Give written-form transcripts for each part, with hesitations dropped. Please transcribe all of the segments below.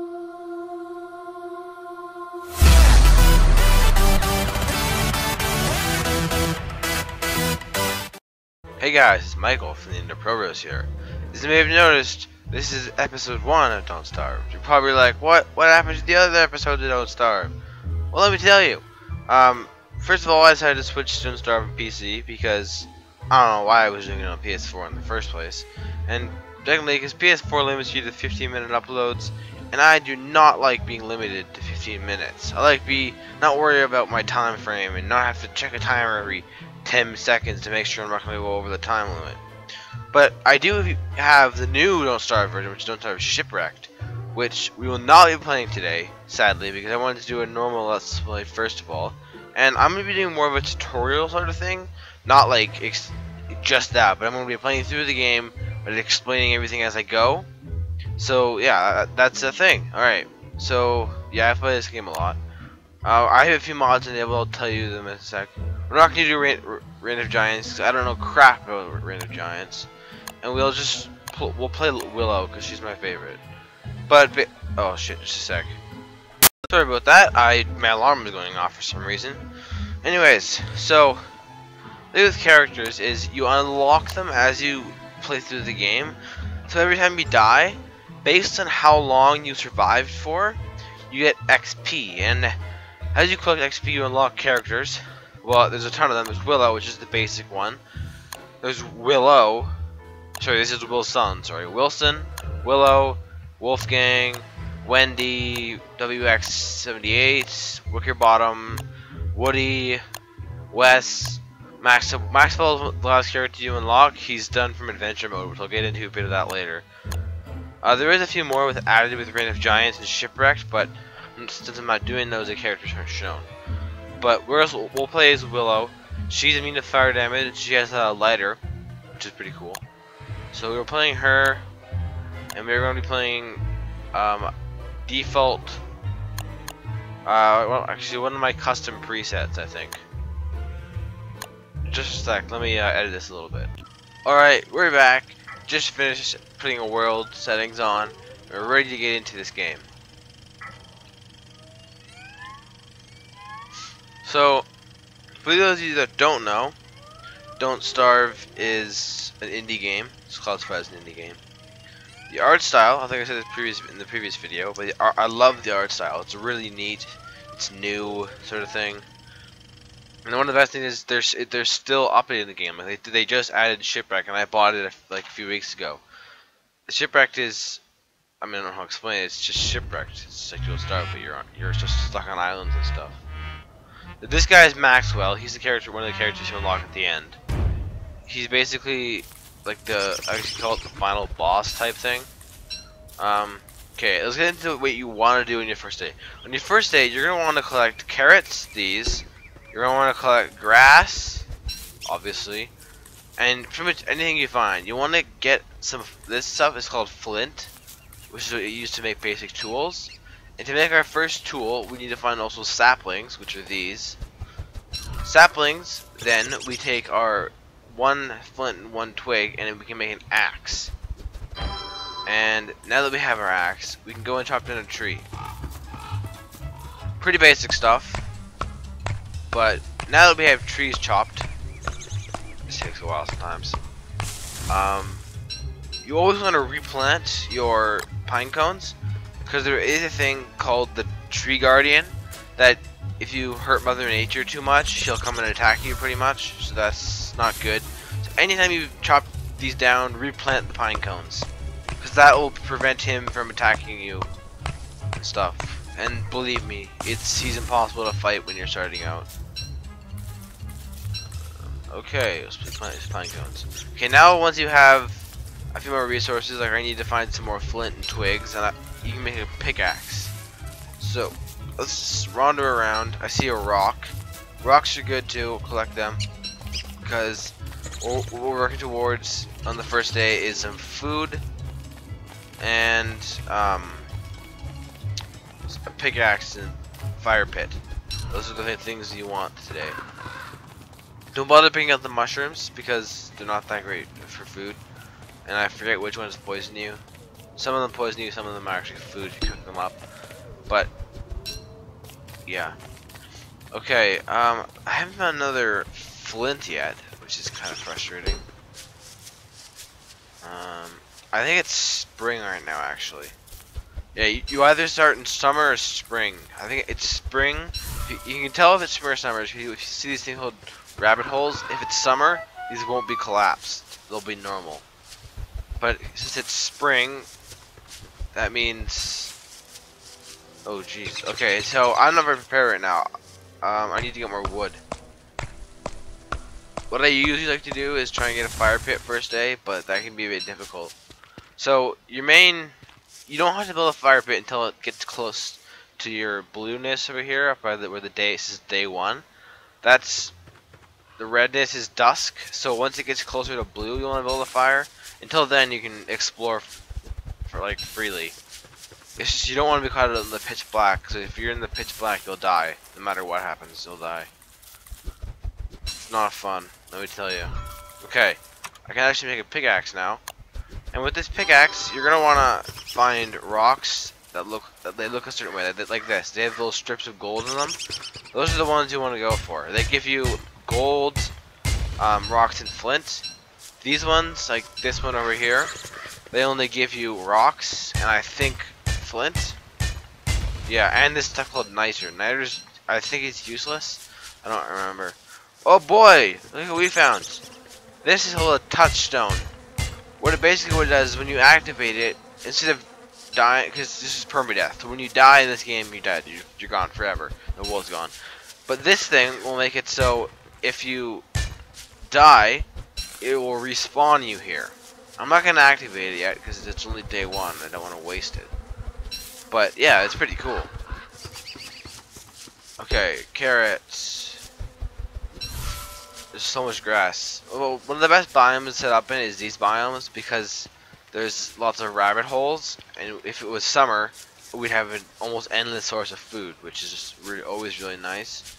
Hey guys, it's Michael from the Pro here. As you may have noticed, this is episode 1 of Don't Starve. You're probably like, what happened to the other episodes of Don't Starve? Well, let me tell you. First of all, I decided to switch to Don't Starve on PC because I don't know why I was doing it on PS4 in the first place. And secondly, because PS4 limits you to 15-minute uploads, and I do not like being limited to 15 minutes. I like not worry about my time frame and not have to check a timer every 10 seconds to make sure I'm not going to go over the time limit. But I do have the new Don't Starve version, which is Don't Starve Shipwrecked, which we will not be playing today, sadly, because I wanted to do a normal Let's Play first of all. And I'm going to be doing more of a tutorial sort of thing, not like just that, but I'm going to be playing through the game, but explaining everything as I go. So yeah, that's the thing. Alright, so yeah, I play this game a lot. I have a few mods enabled, I'll tell you them in a sec. We're not going to do Reign of Giants, because I don't know crap about Reign of Giants. And we'll play Willow, because she's my favorite. But, oh shit, just a sec. Sorry about that, my alarm was going off for some reason. Anyways, so, the thing with characters is you unlock them as you play through the game. So every time you die, based on how long you survived for, you get XP. And as you collect XP, you unlock characters. Well, there's a ton of them. There's Willow, which is the basic one. There's Willow. Sorry, this is Wilson. Sorry, Wilson, Willow, Wolfgang, Wendy, WX78, Wicker Bottom, Woody, Wes, Maxwell is the last character you unlock. He's done from adventure mode, which I'll get into a bit of that later. There is a few more added with Reign of Giants and Shipwrecked, but since I'm not doing those, the characters aren't shown. But we'll play as Willow. She's immune to fire damage. She has a lighter, which is pretty cool. So we're playing her, and we're going to be playing default. Well, actually, one of my custom presets, I think. Just a sec. Let me edit this a little bit. All right, we're back. Just finished putting a world settings on. We're ready to get into this game. So, for those of you that don't know, Don't Starve is an indie game. It's classified as an indie game. The art style, I think I said this in the previous video, but I love the art style. It's really neat. It's new, sort of thing. And one of the best things is they're still updating the game. Like they just added Shipwreck, and I bought it like a few weeks ago. The Shipwrecked is, I mean, I don't know how to explain it. It's just shipwrecked. It's like Don't Starve, but you're just stuck on islands and stuff. This guy is Maxwell. He's the character, one of the characters you unlock at the end. He's basically like I guess you call it the final boss type thing. Okay, let's get into what you want to do on your first day. On your first day, you're gonna want to collect carrots. These. You're gonna want to collect grass, obviously, and pretty much anything you find. You want to get some. This stuff is called flint, which is what you use to make basic tools. And to make our first tool, we need to find also saplings, which are these. Saplings, then we take our one flint and one twig, and then we can make an axe. And now that we have our axe, we can go and chop down a tree. Pretty basic stuff. But now that we have trees chopped, this takes a while sometimes. You always want to replant your pine cones, because there is a thing called the Tree Guardian that if you hurt Mother Nature too much, she'll come and attack you pretty much, so that's not good. So anytime you chop these down, replant the pine cones, because that will prevent him from attacking you and stuff. And believe me, he's impossible to fight when you're starting out. Okay, let's plant these pine cones. Okay, now once you have a few more resources, like I need to find some more flint and twigs, and you can make a pickaxe. So let's wander around. I see a rock. Rocks are good too. We'll collect them because what we're working towards on the first day is some food and a pickaxe and fire pit. Those are the things you want today. Don't bother picking up the mushrooms because they're not that great for food, and I forget which ones poison you. Some of them poison you, some of them are actually food if you cook them up. But yeah. Okay, I haven't found another flint yet, which is kind of frustrating. I think it's spring right now, actually. Yeah, you either start in summer or spring. I think it's spring. You can tell if it's spring or summer if you see these things called rabbit holes. If it's summer, these won't be collapsed. They'll be normal. But since it's spring, that means... Oh, jeez. Okay, so I'm not very prepared right now. I need to get more wood. What I usually like to do is try and get a fire pit first day, but that can be a bit difficult. So, you don't have to build a fire pit until it gets close to your blueness over here, up by where the day, it says day 1. That's, the redness is dusk, so once it gets closer to blue, you want to build a fire. Until then, you can explore for like freely. It's just you don't want to be caught in the pitch black, because if you're in the pitch black, you'll die. No matter what happens, you'll die. It's not fun, let me tell you. Okay, I can actually make a pickaxe now. And with this pickaxe, you're gonna want to find rocks that look a certain way, like this. They have little strips of gold in them. Those are the ones you want to go for. They give you gold, rocks, and flint. These ones, like this one over here, they only give you rocks, and I think flint. Yeah, and this stuff called niter. Niter's, I think it's useless. I don't remember. Oh boy, look what we found. This is called a touchstone. What it does is when you activate it, instead of dying, because this is permadeath. So when you die in this game, you're dead. You're gone forever. The world's gone. But this thing will make it so if you die, it will respawn you here. I'm not gonna activate it yet because it's only day 1. I don't want to waste it. But yeah, it's pretty cool. Okay, carrots. There's so much grass. Well, one of the best biomes to set up in is these biomes because there's lots of rabbit holes, and if it was summer, we'd have an almost endless source of food, which is just always really nice.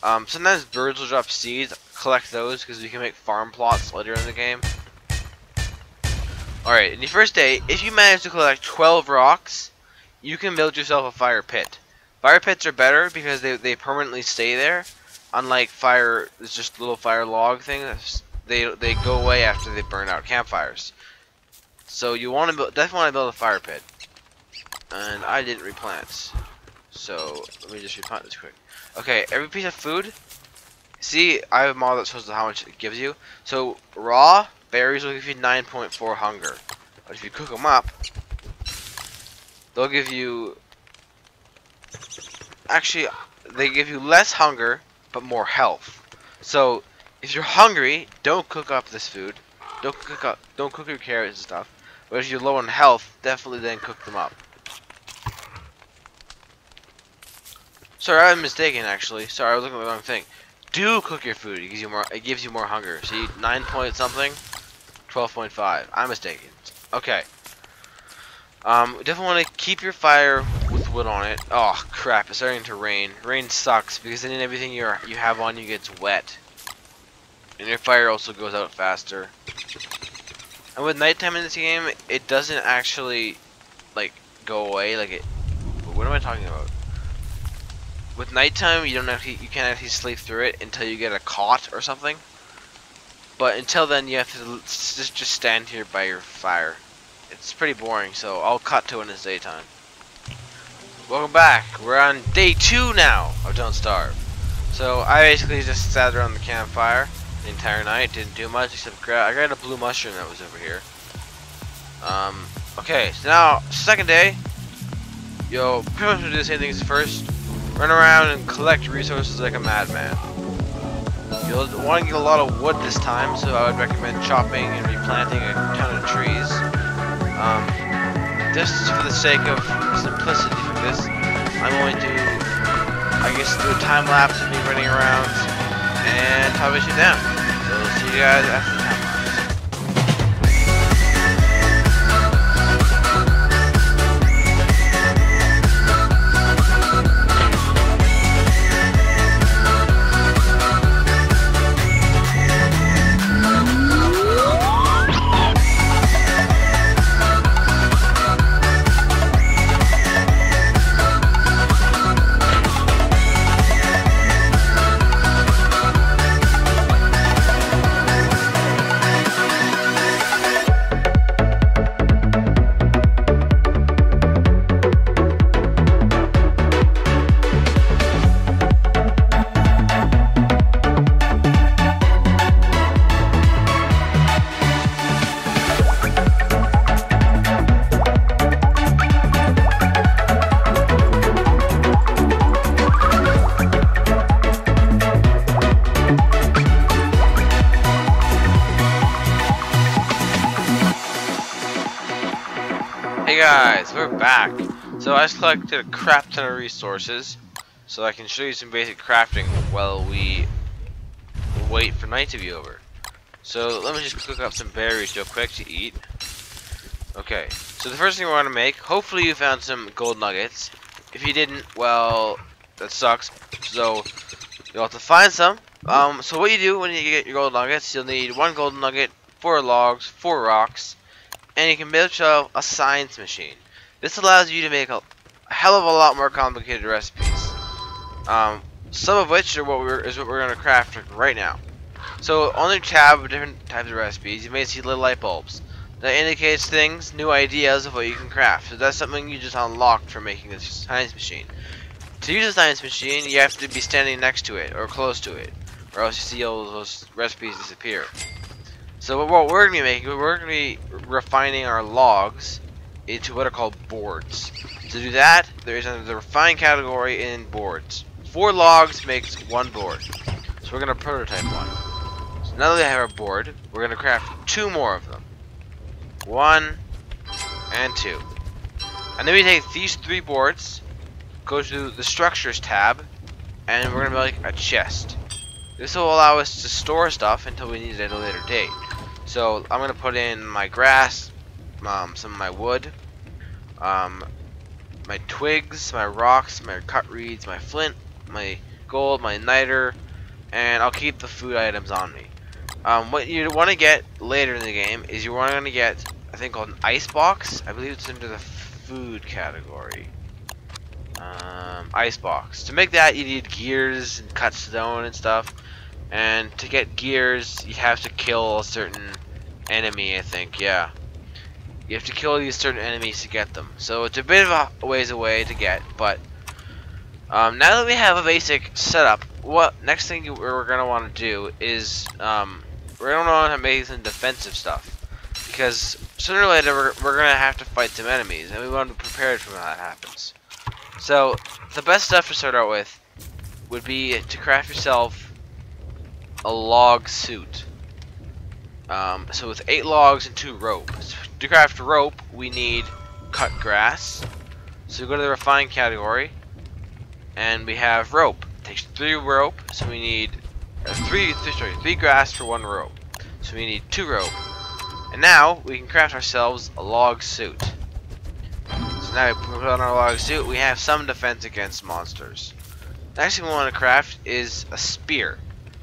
Sometimes birds will drop seeds. Collect those because we can make farm plots later in the game. Alright, in the first day, if you manage to collect 12 rocks, you can build yourself a fire pit. Fire pits are better because they permanently stay there. Unlike fire, it's just little fire log things. They go away after they burn out campfires. So you want to definitely want to build a fire pit. And I didn't replant, so let me just replant this quick. Okay, every piece of food. See, I have a model that shows how much it gives you. So raw berries will give you 9.4 hunger, but if you cook them up, they'll give you. Actually, they give you less hunger but more health. So if you're hungry, don't cook up this food. Don't cook your carrots and stuff. But if you're low on health, definitely then cook them up. Sorry, I'm mistaken actually. Sorry, I was looking at the wrong thing. Do cook your food. It gives you more hunger. See, 9 point something, 12.5. I'm mistaken. Okay. Definitely want to keep your fire with wood on it. Oh crap! It's starting to rain. Rain sucks because then everything you have on you gets wet, and your fire also goes out faster. And with nighttime in this game, it doesn't actually like go away. Like it. What am I talking about? With nighttime, you can't actually sleep through it until you get a cot or something. But until then, you have to just stand here by your fire. It's pretty boring, so I'll cut to when it's daytime. Welcome back. We're on day 2 now of Don't Starve. So I basically just sat around the campfire the entire night, didn't do much except I got a blue mushroom that was over here. Okay, so now second day. Yo, pretty much do the same things as first. Run around and collect resources like a madman. You'll want to get a lot of wood this time, so I would recommend chopping and replanting a ton of trees. Just for the sake of simplicity for this, I'm going to, I guess, do a time lapse of me running around and probably shoot down. So see you guys after the time lapse. back. So I just collected a crap ton of resources, so I can show you some basic crafting while we wait for night to be over. So let me just cook up some berries real quick to eat. Okay, so the first thing we want to make, hopefully you found some gold nuggets. If you didn't, well, that sucks. So you'll have to find some. So what you do when you get your gold nuggets, you'll need 1 gold nugget, 4 logs, 4 rocks, and you can build yourself a science machine. This allows you to make a hell of a lot more complicated recipes. Some of which are what we're going to craft right now. So on your tab of different types of recipes, you may see little light bulbs. That indicates things, new ideas of what you can craft. So that's something you just unlocked from making this science machine. To use a science machine, you have to be standing next to it or close to it, or else you see all those recipes disappear. So what we're going to be making, we're going to be refining our logs into what are called boards. To do that, there is under the refine category in boards. 4 logs makes 1 board. So we're going to prototype one. So now that we have our board, we're going to craft 2 more of them. 1 and 2. And then we take these 3 boards, go to the structures tab, and we're going to make a chest. This will allow us to store stuff until we need it at a later date. So I'm going to put in my grass, some of my wood, my twigs, my rocks, my cut reeds, my flint, my gold, my niter, and I'll keep the food items on me. What you want to get later in the game is you want to get a thing called an ice box. I believe it's under the food category. Ice box. To make that, you need gears and cut stone and stuff. And to get gears, you have to kill a certain enemy, I think. Yeah. You have to kill these certain enemies to get them. So it's a bit of a ways away to get, but now that we have a basic setup, what next thing we're gonna want to do is we're gonna want to make some defensive stuff, because sooner or later we're gonna have to fight some enemies, and we want to be prepared for when that happens. So the best stuff to start out with would be to craft yourself a log suit. So with 8 logs and 2 rope. To craft rope, we need cut grass. So we go to the refine category, and we have rope. It takes 3 rope, so we need 3 grass for 1 rope. So we need 2 rope. And now we can craft ourselves a log suit. So now we put on our log suit, we have some defense against monsters. The next thing we want to craft is a spear.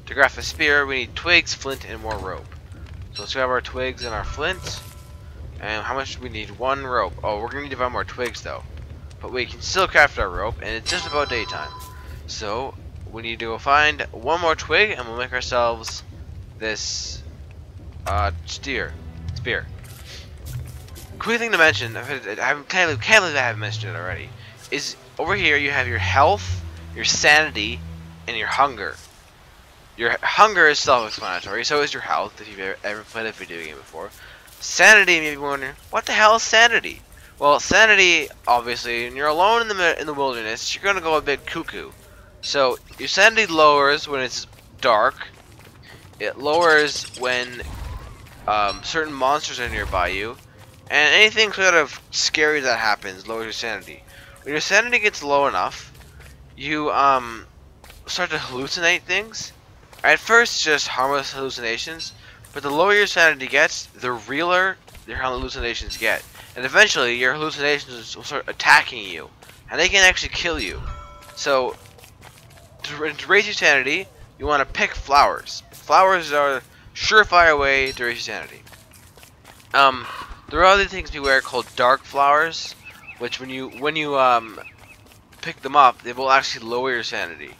To craft a spear, we need twigs, flint, and more rope. So let's grab our twigs and our flint. And how much do we need? 1 rope. Oh, we're gonna need to find more twigs though. But we can still craft our rope, and it's just about daytime. So we need to go find 1 more twig, and we'll make ourselves this spear. Quick thing to mention, I can't believe I haven't mentioned it already, is over here you have your health, your sanity, and your hunger. Your hunger is self-explanatory, so is your health if you've ever played a video game before. Sanity, maybe wondering, what the hell is sanity? Well, sanity, obviously, when you're alone in the wilderness, you're gonna go a bit cuckoo. So your sanity lowers when it's dark. It lowers when certain monsters are nearby you, and anything sort of scary that happens lowers your sanity. When your sanity gets low enough, you start to hallucinate things. At first, just harmless hallucinations, but the lower your sanity gets, the realer your hallucinations get. And eventually, your hallucinations will start attacking you, and they can actually kill you. So, to raise your sanity, you want to pick flowers. Flowers are a surefire way to raise your sanity. There are other things beware called dark flowers, which when you pick them up, they will actually lower your sanity.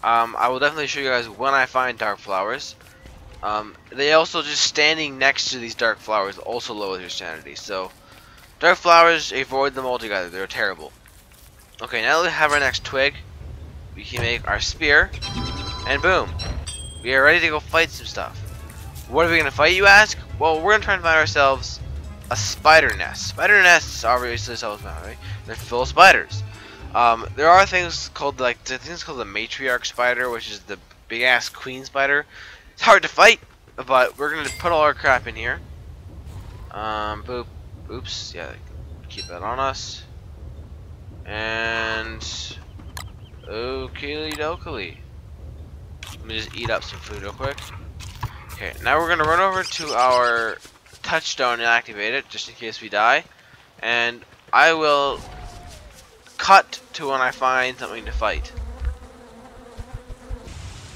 I will definitely show you guys when I find dark flowers. They also, just standing next to these dark flowers also lowers your sanity. So dark flowers, avoid them altogether. They're terrible. Okay, now that we have our next twig, we can make our spear, and boom, we are ready to go fight some stuff. What are we gonna fight, you ask? Well, we're gonna try and find ourselves a spider nest. Spider nests are obviously self-explanatory. They're full of spiders. There are things called the matriarch spider, which is the big ass queen spider. It's hard to fight, but we're gonna put all our crap in here. Boop. Oops. Yeah, keep that on us. And okie dokie. Let me just eat up some food real quick. Okay, now we're gonna run over to our touchstone and activate it, just in case we die. And I will cut to when I find something to fight.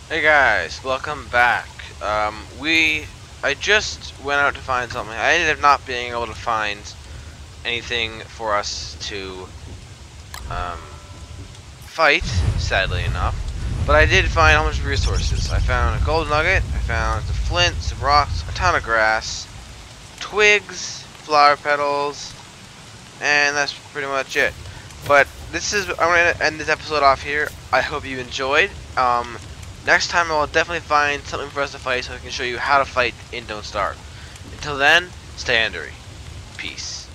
Hey guys, welcome back. I just went out to find something. I ended up not being able to find anything for us to fight, sadly enough. But I did find a bunch of resources. I found a gold nugget, I found some flint, some rocks, a ton of grass, twigs, flower petals, and that's pretty much it. But I'm going to end this episode off here. I hope you enjoyed. Next time I will definitely find something for us to fight so I can show you how to fight in Don't Starve. Until then, stay Andory. Peace.